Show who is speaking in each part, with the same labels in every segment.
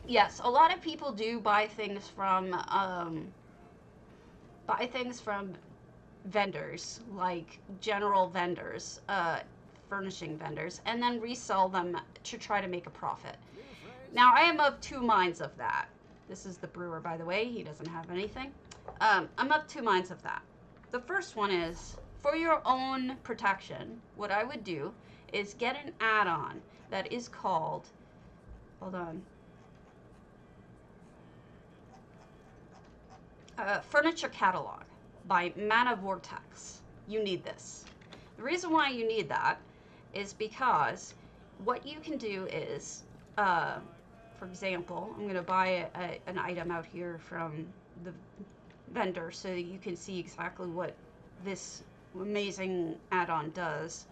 Speaker 1: Yes, a lot of people do buy things from vendors, like general vendors, furnishing vendors, and then resell them to try to make a profit. Now, I am of two minds of that. This is the brewer, by the way. He doesn't have anything. I'm of two minds of that. The first one is for your own protection, what I would do is get an add on that is called, hold on, Furniture Catalog by Mana Vortex. You need this. The reason why you need that is because what you can do is, for example, I'm going to buy an item out here from the vendor so that you can see exactly what this amazing add-on does.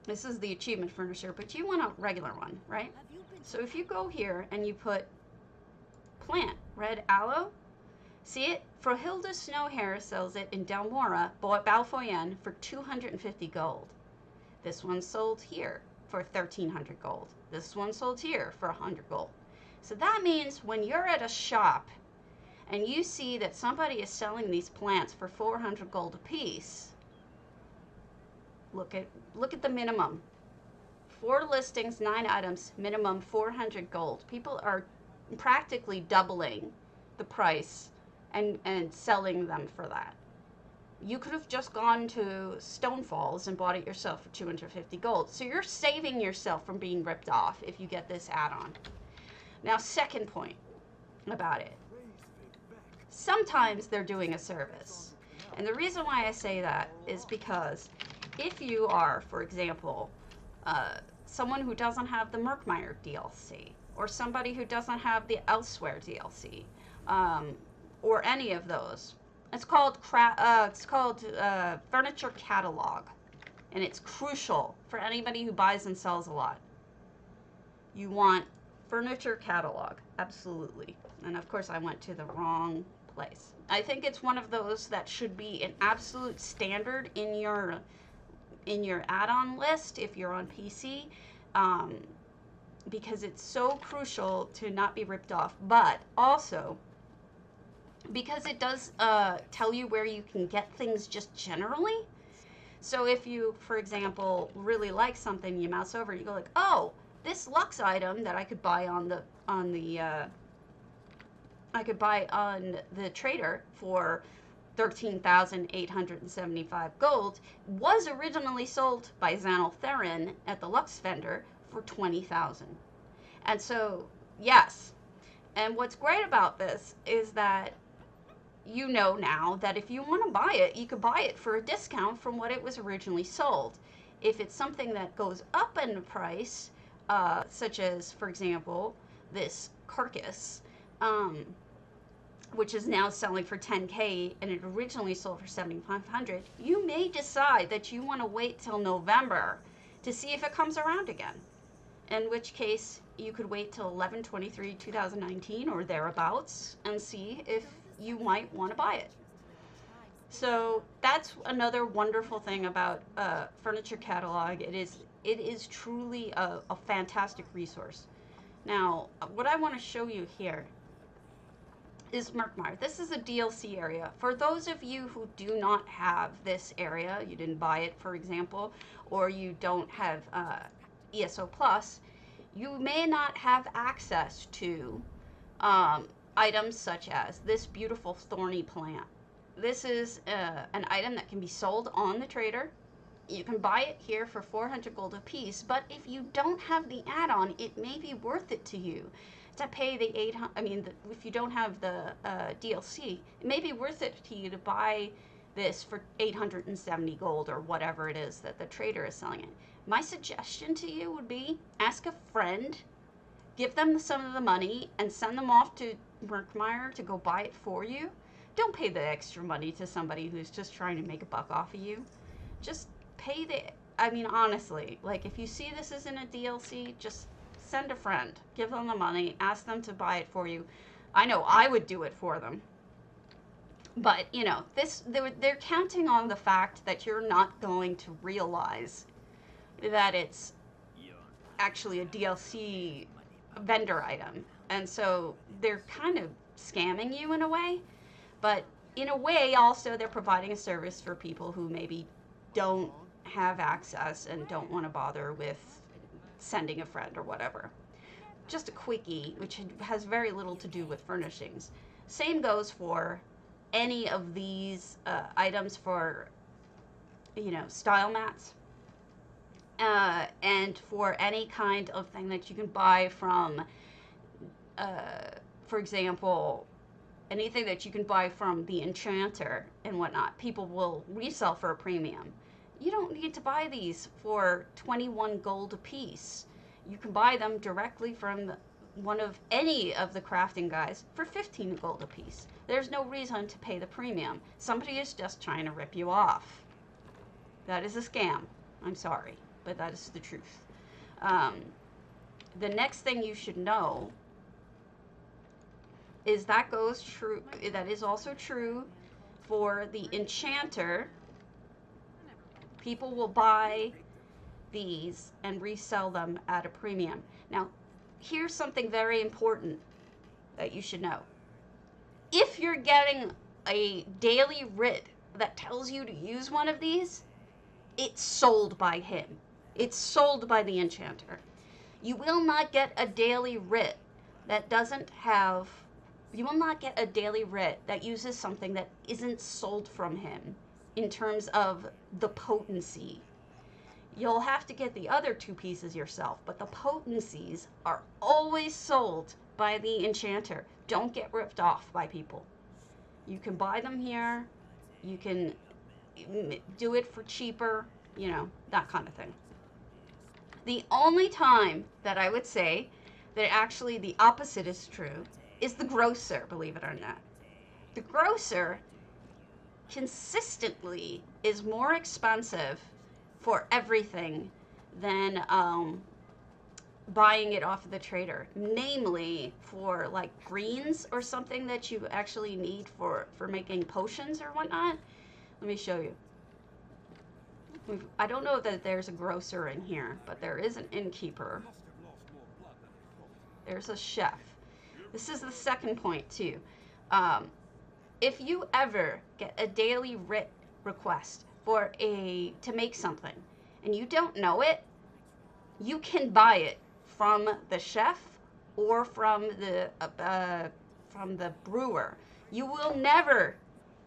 Speaker 1: This is the achievement furniture, but you want a regular one, right? So if you go here and you put plant, red aloe, see it? Frohilda Snowhair sells it in Delmora, Balfoyen for 250 gold. This one sold here for 1300 gold. This one sold here for 100 gold. So that means when you're at a shop and you see that somebody is selling these plants for 400 gold a piece, look at the minimum. 4 listings, 9 items, minimum 400 gold. People are practically doubling the price and selling them for that. You could have just gone to Stone Falls and bought it yourself for 250 gold. So you're saving yourself from being ripped off if you get this add-on. Now, second point about it. Sometimes they're doing a service. And the reason why I say that is because if you are, for example, someone who doesn't have the Murkmire DLC, or somebody who doesn't have the Elsewhere DLC, or any of those, it's called Furniture Catalog, and it's crucial for anybody who buys and sells a lot. You want Furniture Catalog, absolutely. And of course, I went to the wrong place. I think it's one of those that should be an absolute standard in your add-on list if you're on PC, because it's so crucial to not be ripped off. But also, because it does tell you where you can get things just generally. So if you, for example, really like something, you mouse over, you go like, oh, this Lux item that I could buy on the trader for 13,875 gold was originally sold by Zanel Theron at the Lux vendor for 20,000. And so, yes. And what's great about this is that you know now that if you want to buy it, you could buy it for a discount from what it was originally sold. If it's something that goes up in price, such as, for example, this carcass, which is now selling for 10K and it originally sold for 7,500, you may decide that you want to wait till November to see if it comes around again. In which case, you could wait till 11/23/2019 or thereabouts and see if you might want to buy it. So that's another wonderful thing about Furniture Catalog. It is truly a fantastic resource. Now, what I want to show you here is Murkmire. This is a DLC area. For those of you who do not have this area, you didn't buy it, for example, or you don't have ESO Plus, you may not have access to items such as this beautiful thorny plant. This is an item that can be sold on the trader. You can buy it here for 400 gold a piece, but if you don't have the add-on, it may be worth it to you to pay the 800. If you don't have the DLC, it may be worth it to you to buy this for 870 gold or whatever it is that the trader is selling it. My suggestion to you would be ask a friend, give them some of the money, and send them off to Murkmire to go buy it for you. Don't pay the extra money to somebody who's just trying to make a buck off of you. Just pay honestly, like if you see this isn't a DLC, just send a friend, give them the money, ask them to buy it for you. I know I would do it for them. But, they're counting on the fact that you're not going to realize that it's actually a DLC vendor item. And so they're kind of scamming you in a way, but in a way also they're providing a service for people who maybe don't have access and don't want to bother with sending a friend or whatever. Just a quickie, which has very little to do with furnishings. Same goes for any of these items for, style mats. And for any kind of thing that you can buy from, for example, anything that you can buy from the enchanter and whatnot, people will resell for a premium. You don't need to buy these for 21 gold a piece. You can buy them directly from any of the crafting guys for 15 gold a piece. There's no reason to pay the premium. Somebody is just trying to rip you off. That is a scam. I'm sorry, but that is the truth. The next thing you should know is that is also true for the enchanter. People will buy these and resell them at a premium. Now, here's something very important that you should know. If you're getting a daily writ that tells you to use one of these, it's sold by him. It's sold by the enchanter. You will not get a daily writ that uses something that isn't sold from him in terms of the potency. You'll have to get the other two pieces yourself, but the potencies are always sold by the enchanter. Don't get ripped off by people. You can buy them here. You can do it for cheaper, that kind of thing. The only time that I would say that actually the opposite is true is the grocer, believe it or not. The grocer consistently is more expensive for everything than buying it off of the trader, namely for like greens or something that you actually need for making potions or whatnot. Let me show you. I don't know that there's a grocer in here, but there is an innkeeper. There's a chef. This is the second point too. If you ever get a daily writ request to make something and you don't know it, you can buy it from the chef or from the brewer. You will never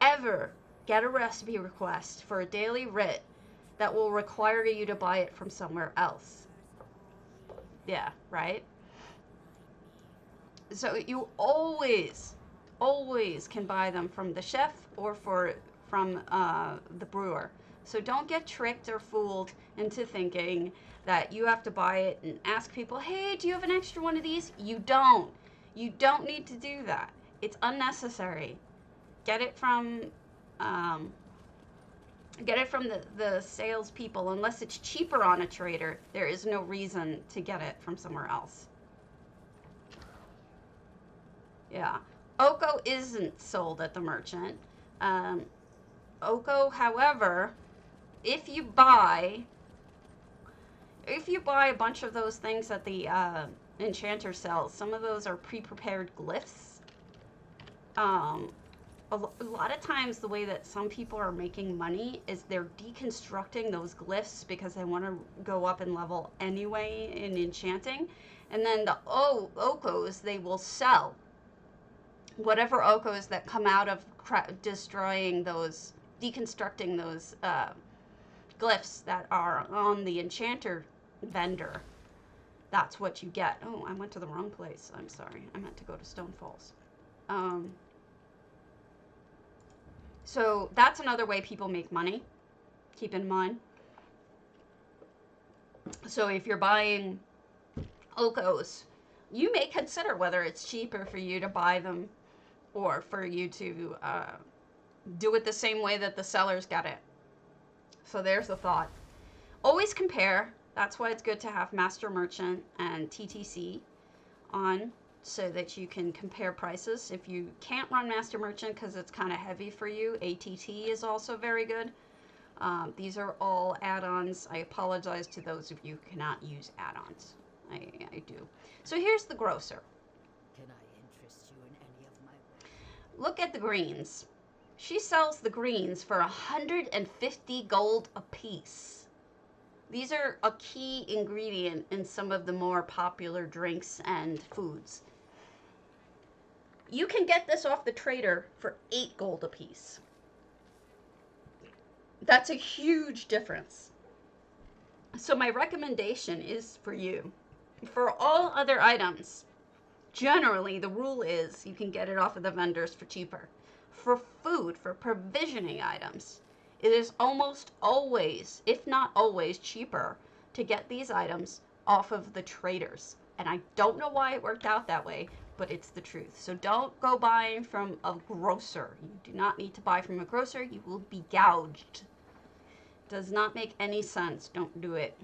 Speaker 1: ever get a recipe request for a daily writ that will require you to buy it from somewhere else. Yeah, right? So you always can buy them from the chef or from the brewer. So don't get tricked or fooled into thinking that you have to buy it and ask people, hey, do you have an extra one of these? You don't. You don't need to do that. It's unnecessary. Get it from the salespeople. Unless it's cheaper on a trader, there is no reason to get it from somewhere else. Yeah. Oko isn't sold at the merchant. Oko, however, if you buy a bunch of those things that the enchanter sells, some of those are pre-prepared glyphs. A lot of times the way that some people are making money is they're deconstructing those glyphs because they want to go up in level anyway in enchanting. And then the Okos, they will sell whatever Okos that come out of deconstructing those glyphs that are on the enchanter vendor. That's what you get. Oh, I went to the wrong place. I'm sorry. I meant to go to Stone Falls. So that's another way people make money. Keep in mind. So if you're buying Okos, you may consider whether it's cheaper for you to buy them or for you to do it the same way that the sellers get it. So there's the thought. Always compare. That's why it's good to have Master Merchant and TTC on so that you can compare prices. If you can't run Master Merchant because it's kind of heavy for you, ATT is also very good. These are all add-ons. I apologize to those of you who cannot use add-ons. I do. So here's the grocer.
Speaker 2: Can I interest you in any of my work?
Speaker 1: Look at the greens. She sells the greens for 150 gold a piece. These are a key ingredient in some of the more popular drinks and foods. You can get this off the trader for 8 gold a piece. That's a huge difference. So my recommendation is for you. For all other items, generally the rule is you can get it off of the vendors for cheaper. For food, for provisioning items, it is almost always, if not always, cheaper to get these items off of the traders. And I don't know why it worked out that way, but it's the truth. So don't go buying from a grocer. You do not need to buy from a grocer. You will be gouged. Does not make any sense. Don't do it.